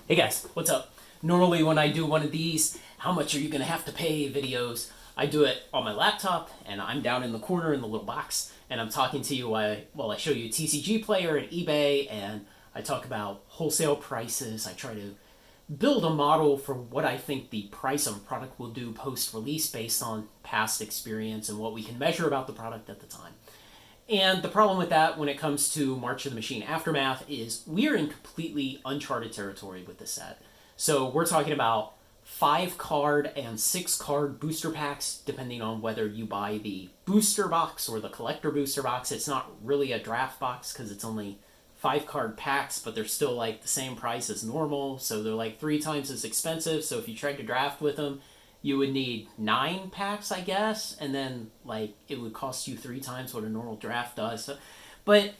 Hey guys, what's up? Normally when I do one of these, how much are you going to have to pay videos, I do it on my laptop and I'm down in the corner in the little box and I'm talking to you while I show you TCG Player and eBay and I talk about wholesale prices. I try to build a model for what I think the price of a product will do post-release based on past experience and what we can measure about the product at the time. And the problem with that when it comes to March of the Machine Aftermath is we're in completely uncharted territory with this set. So we're talking about 5 card and 6 card booster packs, depending on whether you buy the booster box or the collector booster box. It's not really a draft box because it's only 5 card packs, but they're still like the same price as normal. So they're like 3 times as expensive. So if you tried to draft with them, you would need 9 packs, I guess, and then like it would cost you 3 times what a normal draft does. So, but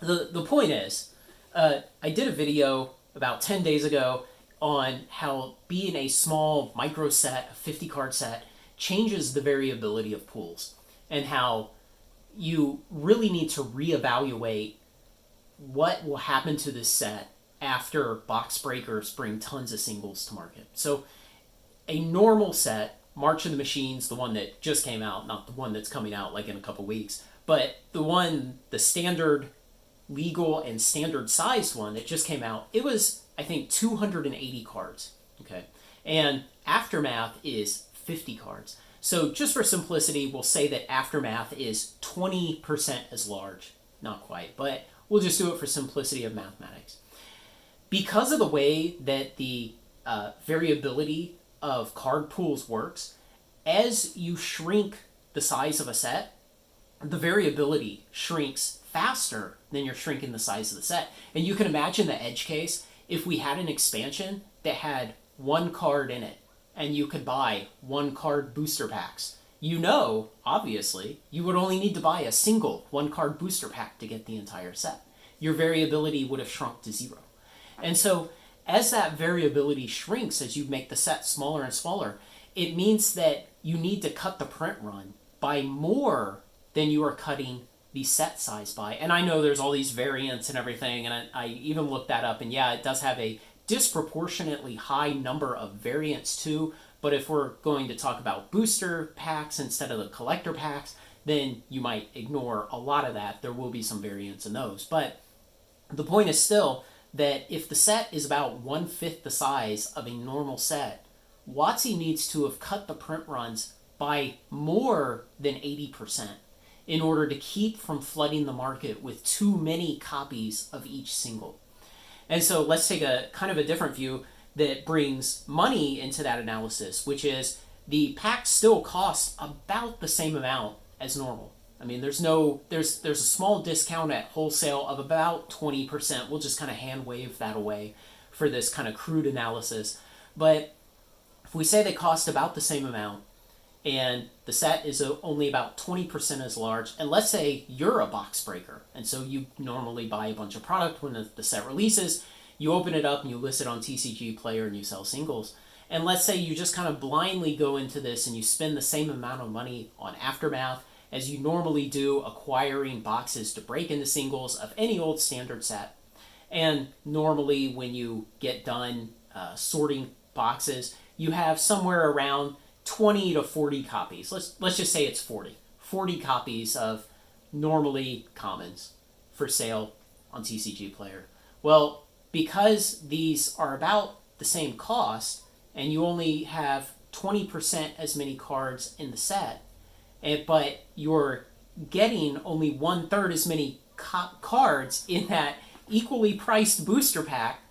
the point is, I did a video about 10 days ago on how being a small micro set, a 50 card set, changes the variability of pools, and how you really need to reevaluate what will happen to this set after box breakers bring tons of singles to market. So a normal set, March of the Machines, the one that just came out, not the one that's coming out like in a couple weeks, but the standard legal and standard sized one that just came out, it was, I think, 280 cards. Okay. And Aftermath is 50 cards. So just for simplicity, we'll say that Aftermath is 20% as large. Not quite, but we'll just do it for simplicity of mathematics. Because of the way that the variability of card pools works, as you shrink the size of a set, the variability shrinks faster than you're shrinking the size of the set. And you can imagine the edge case if we had an expansion that had 1 card in it and you could buy 1 card booster packs. Obviously, you would only need to buy a single 1 card booster pack to get the entire set. Your variability would have shrunk to 0. And so as that variability shrinks, as you make the set smaller and smaller, it means that you need to cut the print run by more than you are cutting the set size by. And I know there's all these variants and everything, and I even looked that up, and yeah, it does have a disproportionately high number of variants too, but if we're going to talk about booster packs instead of the collector packs, then you might ignore a lot of that. There will be some variants in those. But the point is still that if the set is about 1/5 the size of a normal set, WotC needs to have cut the print runs by more than 80% in order to keep from flooding the market with too many copies of each single. And so let's take a kind of a different view that brings money into that analysis, which is the packs still cost about the same amount as normal. I mean, there's a small discount at wholesale of about 20%. We'll just kind of hand wave that away for this kind of crude analysis. But if we say they cost about the same amount and the set is only about 20% as large, and let's say you're a box breaker, and so you normally buy a bunch of product when the set releases, you open it up and you list it on TCG Player and you sell singles. And let's say you just kind of blindly go into this and you spend the same amount of money on Aftermath as you normally do acquiring boxes to break into singles of any old standard set. And normally when you get done sorting boxes, you have somewhere around 20 to 40 copies. Let's just say it's 40. 40 copies of normally commons for sale on TCG Player. Well, because these are about the same cost and you only have 20% as many cards in the set, but you're getting only 1/3 as many cards in that equally priced booster pack,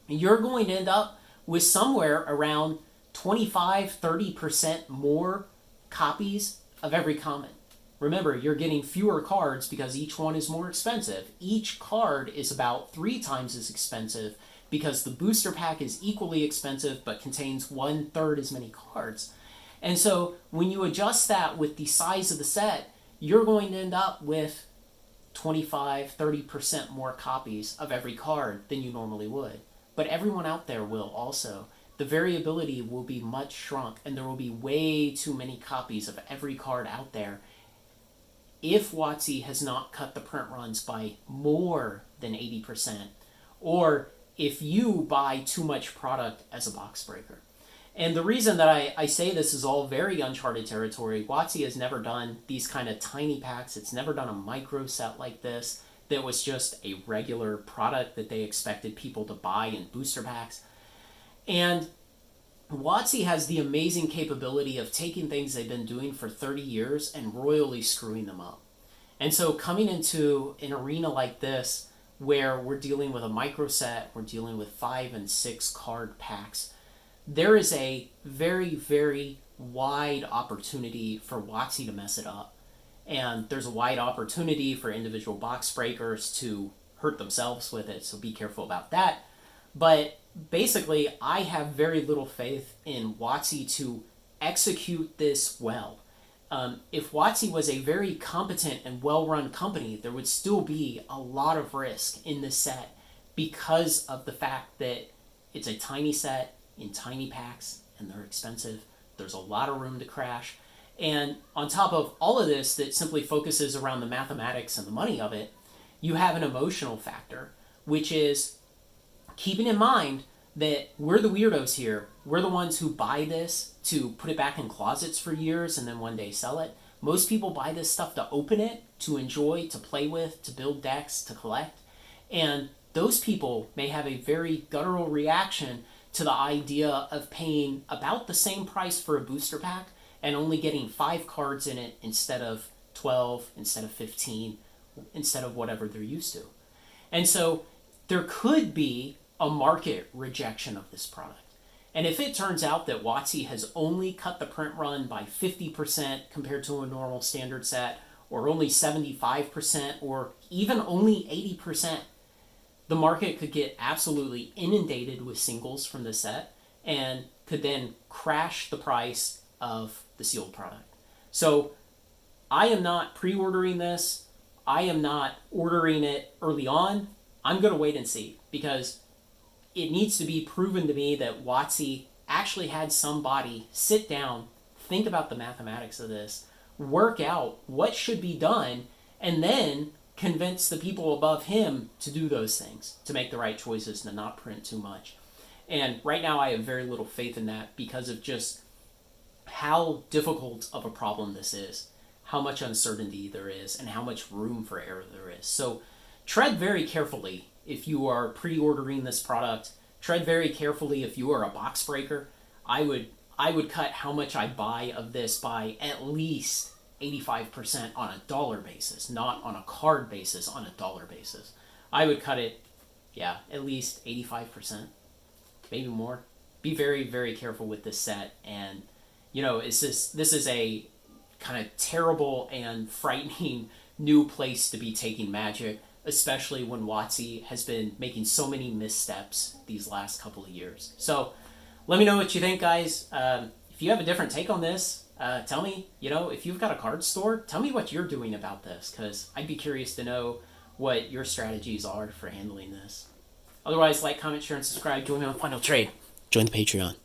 you're going to end up with somewhere around 25-30% more copies of every common. Remember, you're getting fewer cards because each one is more expensive. Each card is about 3 times as expensive because the booster pack is equally expensive but contains 1/3 as many cards. And so when you adjust that with the size of the set, you're going to end up with 25-30% more copies of every card than you normally would. But everyone out there will also. The variability will be much shrunk, and there will be way too many copies of every card out there if WotC has not cut the print runs by more than 80%, or if you buy too much product as a box breaker. And the reason that I say this is all very uncharted territory. WotC has never done these kind of tiny packs. It's never done a micro set like this that was just a regular product that they expected people to buy in booster packs. And WotC has the amazing capability of taking things they've been doing for 30 years and royally screwing them up. And so coming into an arena like this, where we're dealing with a micro set, we're dealing with 5 and 6 card packs, there is a very, very wide opportunity for WotC to mess it up. And there's a wide opportunity for individual box breakers to hurt themselves with it, so be careful about that. But basically, I have very little faith in WotC to execute this well. If WotC was a very competent and well-run company, there would still be a lot of risk in this set because of the fact that it's a tiny set in tiny packs and they're expensive. There's a lot of room to crash. And on top of all of this that simply focuses around the mathematics and the money of it, you have an emotional factor, which is keeping in mind that we're the weirdos here. We're the ones who buy this to put it back in closets for years and then one day sell it. Most people buy this stuff to open it, to enjoy, to play with, to build decks, to collect. And those people may have a very guttural reaction to the idea of paying about the same price for a booster pack and only getting 5 cards in it instead of 12, instead of 15, instead of whatever they're used to. And so there could be a market rejection of this product. And if it turns out that WotC has only cut the print run by 50% compared to a normal standard set, or only 75%, or even only 80%, the market could get absolutely inundated with singles from the set and could then crash the price of the sealed product. So I am not pre-ordering this. I am not ordering it early on. I'm going to wait and see, because it needs to be proven to me that WotC actually had somebody sit down, think about the mathematics of this, work out what should be done, and then convince the people above him to do those things, to make the right choices, to not print too much. And right now I have very little faith in that because of just how difficult of a problem this is, how much uncertainty there is, and how much room for error there is. So tread very carefully if you are pre-ordering this product. Tread very carefully if you are a box breaker. I would cut how much I buy of this by at least 85% on a dollar basis, not on a card basis, on a dollar basis. I would cut it, at least 85%, maybe more. Be very, very careful with this set. And, this is a kind of terrible and frightening new place to be taking Magic, especially when WotC has been making so many missteps these last couple of years. So let me know what you think, guys. If you have a different take on this, tell me. If you've got a card store, tell me what you're doing about this, because I'd be curious to know what your strategies are for handling this. Otherwise, like, comment, share, and subscribe. Join me on Final Trade. Join the Patreon.